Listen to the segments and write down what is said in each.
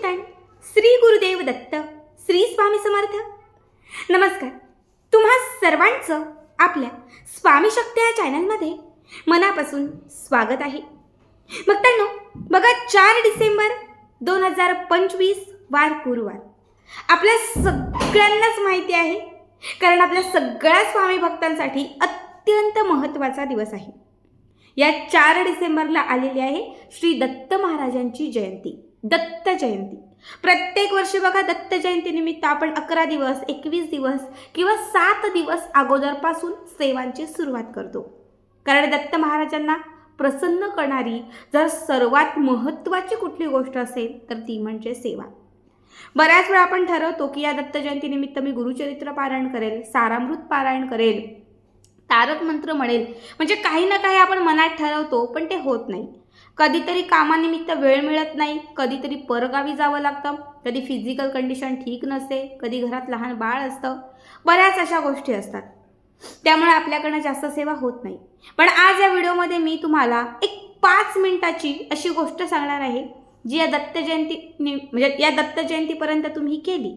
चिंतन श्री गुरुदेव दत्त श्री स्वामी समर्थ। नमस्कार, तुम्हा सर्वांचं आपल्या स्वामी शक्ती या चॅनलमध्ये मनापासून स्वागत आहे। भक्तांनो, बघा 4 डिसेंबर 2025 वार गुरुवार आपल्या सगळ्यांनाच माहिती आहे, कारण आपल्या सगळ्या स्वामी भक्तांसाठी अत्यंत महत्त्वाचा दिवस आहे। या 4 डिसेंबरला आलेली आहे श्री दत्त महाराजांची जयंती, दत्त जयंती। प्रत्येक वर्षी बघा दत्त जयंतीनिमित्त आपण 11 दिवस 21 दिवस किंवा 7 दिवस अगोदरपासून सेवांची सुरुवात करतो, कारण दत्त महाराजांना प्रसन्न करणारी जर सर्वात महत्त्वाची कुठली गोष्ट असेल तर ती म्हणजे सेवा। बऱ्याच वेळा आपण ठरवतो की या दत्त जयंतीनिमित्त मी गुरुचरित्र पारायण करेल, सारामृत पारायण करेल, तारक मंत्र म्हणेल, म्हणजे काही ना काही आपण मनात ठरवतो, पण ते होत नाही। कधीतरी कामानिमित्त वेळ मिळत नाही, कधीतरी परगावी जावं लागतं, कधी फिजिकल कंडिशन ठीक नसते, कधी घरात लहान बाळ असतं, बऱ्याच अशा गोष्टी असतात, त्यामुळे आपल्याकडनं जास्त सेवा होत नाही। पण आज या व्हिडिओमध्ये मी तुम्हाला एक 5 मिनिटाची अशी गोष्ट सांगणार आहे, जी या दत्त जयंतीपर्यंत तुम्ही केली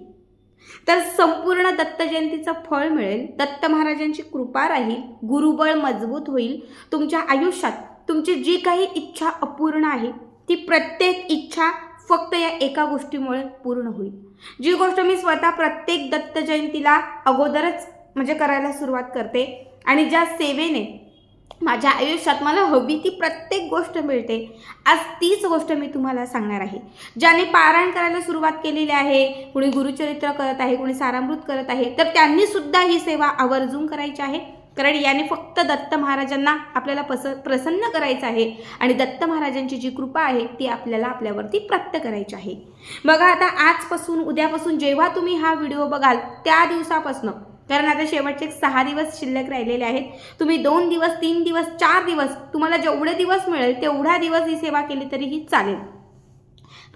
तर संपूर्ण दत्त जयंतीचं फळ मिळेल, दत्त महाराजांची कृपा राहील, गुरुबळ मजबूत होईल, तुमच्या आयुष्यात तुमची जी काही इच्छा अपूर्ण आहे ती प्रत्येक इच्छा फक्त या एका गोष्टीमुळे पूर्ण होईल। जी गोष्ट मी स्वतः प्रत्येक दत्त जयंतीला अगोदरच करायला सुरुवात करते आणि ज्या सेवेने माझ्या आयुष्यात मला हवी ती प्रत्येक गोष्ट मिळते, आज तीच गोष्ट मी तुम्हाला सांगणार आहे। ज्याने पारायण करायला सुरुवात केलेली आहे, कुणी गुरुचरित्र करत आहे, कुणी सारामृत करत आहे, तर त्यांनी सुद्धा ही सेवा आवर्जून करायची आहे, कारण याने फक्त दत्त महाराजांना आपल्याला प्रसन्न करायचं आहे आणि दत्त महाराजांची जी कृपा आहे ती आपल्याला आपल्यावरती प्राप्त करायची आहे। बघा, आता आजपासून उद्यापासून जेव्हा तुम्ही हा व्हिडिओ बघाल त्या दिवसापासून, कारण आता शेवटचे 6 दिवस शिल्लक राहिलेले आहेत, तुम्ही 2 दिवस 3 दिवस 4 दिवस तुम्हाला जेवढे दिवस मिळेल तेवढा दिवस ही सेवा केली तरीही चालेल।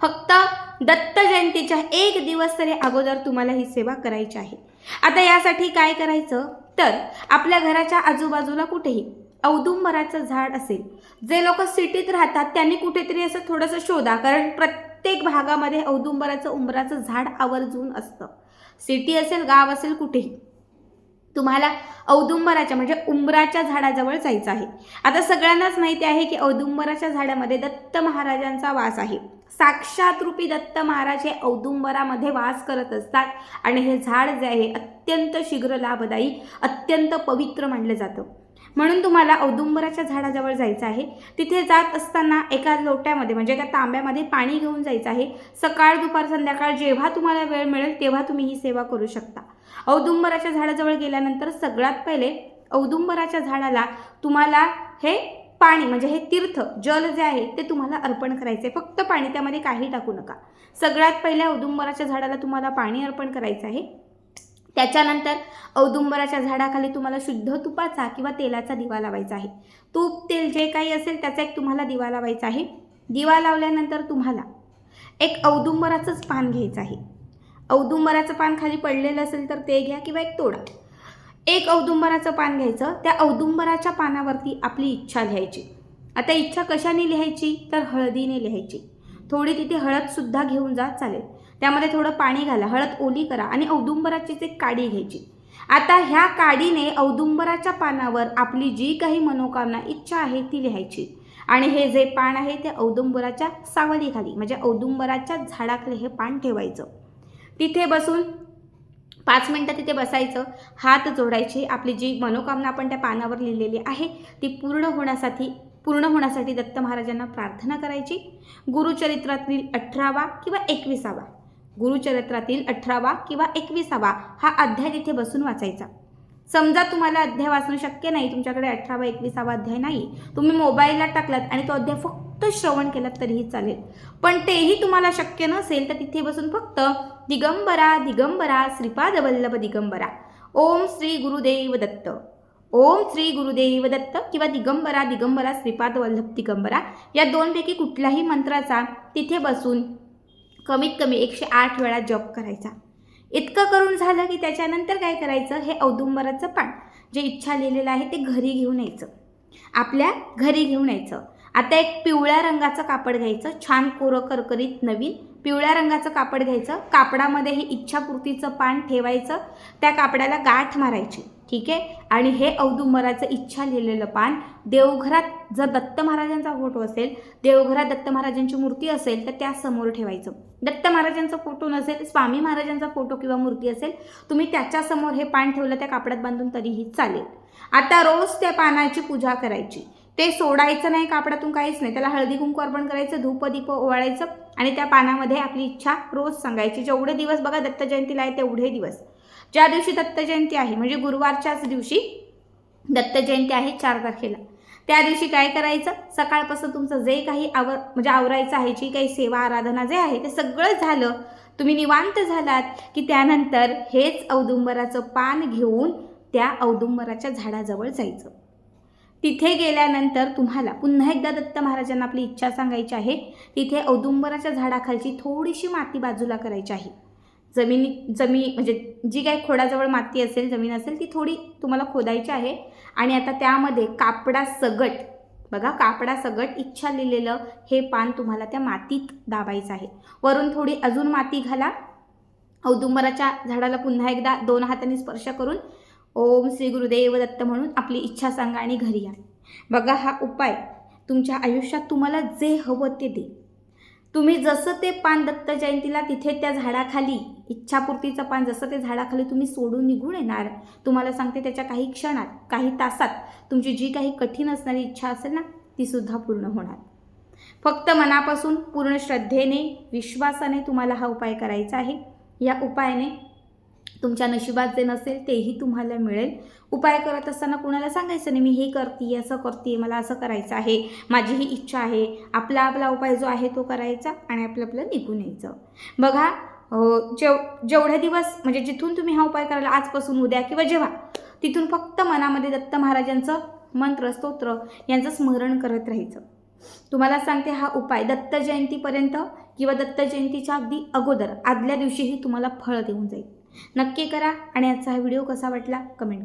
फक्त दत्त जयंतीच्या 1 दिवस तरी अगोदर तुम्हाला ही सेवा करायची आहे। आता यासाठी काय करायचं, तर आपल्या घराच्या आजूबाजूला कुठेही औदुंबराचं झाड असेल, जे लोक सिटीत राहतात त्यांनी कुठेतरी असं थोडंसं शोधा, कारण प्रत्येक भागामध्ये औदुंबराचं उंबराचं झाड आवर्जून असतं। सिटी असेल, गाव असेल, कुठेही तुम्हाला औदुंबराच्या उंबराच्या झाडाजवळ जायचं आहे। आता सगळ्यांनाच माहिती आहे की औदुंबराच्या झाडामध्ये दत्त महाराजांचा वास आहे, साक्षात रूपी दत्त महाराज हे औदुंबरामध्ये वास करत असतात आणि हे झाड जे आहे अत्यंत शीघ्र लाभदायी, अत्यंत पवित्र मानलं जातं। म्हणून तुम्हाला औदुंबराच्या झाडाजवळ जायचं आहे। तिथे जात असताना एका लोट्यामध्ये एका तांब्यामध्ये पाणी घेऊन जायचं आहे। सकाळ दुपार संध्याकाळ जेव्हा तुम्हाला वेळ मिळेल तेव्हा तुम्ही ही सेवा करू शकता। औदुंबराच्या झाडाजवळ गेल्यानंतर सगळ्यात पहिले औदुंबराच्या झाडाला तुम्हाला हे पाणी हे तीर्थ जल जे आहे ते तुम्हाला अर्पण करायचे, फक्त पाणी, त्यामध्ये काही टाकू नका। सगळ्यात पहिले औदुंबराच्या झाडाला तुम्हाला पाणी अर्पण करायचं आहे। त्याच्यानंतर औदुंबराच्या झाडाखाली तुम्हाला शुद्ध तुपाचा किंवा तेलाचा दिवा लावायचा आहे। तूप तेल जे काही असेल त्याचा एक तुम्हाला दिवा लावायचा आहे। दिवा लावल्यानंतर तुम्हाला एक औदुंबराचंच पान घ्यायचं आहे। औदुंबराचं पान खाली पडलेलं असेल तर ते घ्या किंवा एक तोडा। एक औदुंबराचं पान घ्यायचं, त्या औदुंबराच्या पानावरती आपली इच्छा लिहायची। आता इच्छा कशाने लिहायची, तर हळदीने लिहायची। थोडी तिथे हळदसुद्धा घेऊन जा, चालेल, त्यामध्ये थोडं पाणी घाला, हळद ओली करा आणि औदुंबराचीच एक काडी घ्यायची। आता ह्या काडीने औदुंबराच्या पानावर आपली जी काही मनोकामना इच्छा आहे ती लिहायची आणि हे जे पान आहे ते औदुंबराच्या सावलीखाली औदुंबराच्या झाडाखाली हे पान ठेवायचं। तिथे बसून 5 मिनिटं तिथे बसायचं, हात जोडायचे, आपली जी मनोकामना आपण त्या पानावर लिहिलेली आहे ती पूर्ण होण्यासाठी दत्त महाराजांना प्रार्थना करायची। गुरुचरित्रातील 18वा किंवा 21वा गुरुचरित्रातील 18वा किंवा 21वा हा अध्याय तिथे बसून वाचायचा। समजा तुम्हाला अध्याय वाचणं शक्य नाही, तुमच्याकडे 18वा 21वा अध्याय नाही, तुम्ही मोबाईलला टाकलात आणि तो अध्याय फक्त श्रवण केलात तरीही चालेल। पण तेही तुम्हाला शक्य नसेल तर तिथे बसून फक्त दिगंबरा दिगंबरा श्रीपाद वल्लभ दिगंबरा, ओम श्री गुरुदेव दत्त, ओम श्री गुरुदेव दत्त किंवा दिगंबरा दिगंबरा श्रीपाद वल्लभ दिगंबरा या 2 पैकी कुठल्याही मंत्राचा तिथे बसून कमीत कमी 108 वेळा जप करायचा। इतकं करून झालं की त्याच्यानंतर काय करायचं, हे औदुंबराचं पान जे इच्छा लिहिलेलं आहे ते घरी घेऊन यायचं, आपल्या घरी घेऊन यायचं आता एक पिवळ्या रंगाचं कापड घ्यायचं, छान कोरं करकरीत नवीन पिवळ्या रंगाचं कापड घ्यायचं. कापडामध्ये हे इच्छापूर्तीचं पान ठेवायचं, त्या कापडाला गाठ मारायची, ठीक आहे. आणि हे औदुंबराचं इच्छा लिहिलेलं पान देवघरात, जर दत्त महाराजांचा फोटो असेल, देवघरात दत्त महाराजांची मूर्ती असेल तर त्या समोर ठेवायचं. दत्त महाराजांचा फोटो नसेल, स्वामी महाराजांचा फोटो किंवा मूर्ती असेल, तुम्ही त्याच्यासमोर हे पान ठेवलं त्या कापडात बांधून तरीही चालेल. आता रोज त्या पानाची पूजा करायची. ते सोडायचं नाही कापडातून, काहीच नाही. त्याला हळदी कुंकू अर्पण करायचं, धूपदीप ओवाळायचं आणि त्या पानामध्ये आपली इच्छा रोज सांगायची. जेवढे दिवस बघा दत्त जयंतीला आहे तेवढे दिवस. ज्या दिवशी दत्त जयंती आहे म्हणजे गुरुवारच्याच दिवशी दत्त जयंती आहे 4 तारखेला, त्या दिवशी काय करायचं, सकाळपासून तुमचं जे काही आवरायचं आहे, जी काही सेवा आराधना जे आहे ते सगळं झालं, तुम्ही निवांत झालात की त्यानंतर हेच औदुंबराचं पान घेऊन त्या औदुंबराच्या झाडाजवळ जायचं. तिथे गेल्यानंतर तुम्हाला पुन्हा एकदा दत्त महाराजांना आपली इच्छा सांगायची आहे. तिथे औदुंबराच्या झाडाखालची थोडीशी माती बाजूला करायची आहे. जमीन म्हणजे जी काही खोडाजवळ माती असेल, जमीन असेल, ती थोडी तुम्हाला खोदायची आहे. आणि आता त्यामध्ये कापडा सगट, बघा कापडा सगट इच्छा लिहिलेलं हे पान तुम्हाला त्या मातीत दाबायचं आहे. वरून थोडी अजून माती घाला. औदुंबराच्या झाडाला पुन्हा एकदा 2 हातांनी स्पर्श करून ओम श्री गुरुदेव दत्त म्हणून आपली इच्छा सांगा आणि घरी या. बघा हा उपाय तुमच्या आयुष्यात तुम्हाला जे हवं ते दे. तुम्ही जसं ते पान दत्त जयंतीला तिथे त्या झाडाखाली, इच्छापूर्तीचं पान जसं ते झाडाखाली तुम्ही सोडून निघून येणार, तुम्हाला सांगते त्याच्या काही क्षणात, काही तासात तुमची जी काही कठीण असणारी इच्छा असेल ना ती सुद्धा पूर्ण होणार. फक्त मनापासून पूर्ण श्रद्धेने, विश्वासाने तुम्हाला हा उपाय करायचा आहे. या उपायाने तुमच्या नशिबात जे नसेल तेही तुम्हाला मिळेल. उपाय करत असताना कुणाला सांगायचं नाही मी हे करते, असं करते, मला असं करायचं आहे, माझी ही इच्छा आहे. आपला आपला उपाय जो आहे तो करायचा आणि आपलं निघून यायचं. बघा जेवढे दिवस म्हणजे जिथून तुम्ही हा उपाय करायला, आजपासून उद्या किंवा जेव्हा, तिथून फक्त मनामध्ये दत्त महाराजांचं मंत्र, स्तोत्र यांचं स्मरण करत राहायचं. तुम्हाला सांगते हा उपाय दत्त जयंतीपर्यंत किंवा दत्त जयंतीच्या अगदी अगोदर आदल्या दिवशीही तुम्हाला फळ देऊन जाईल. नक्की करा आणि आजचा हा व्हिडिओ कसा वाटला कमेंट करा.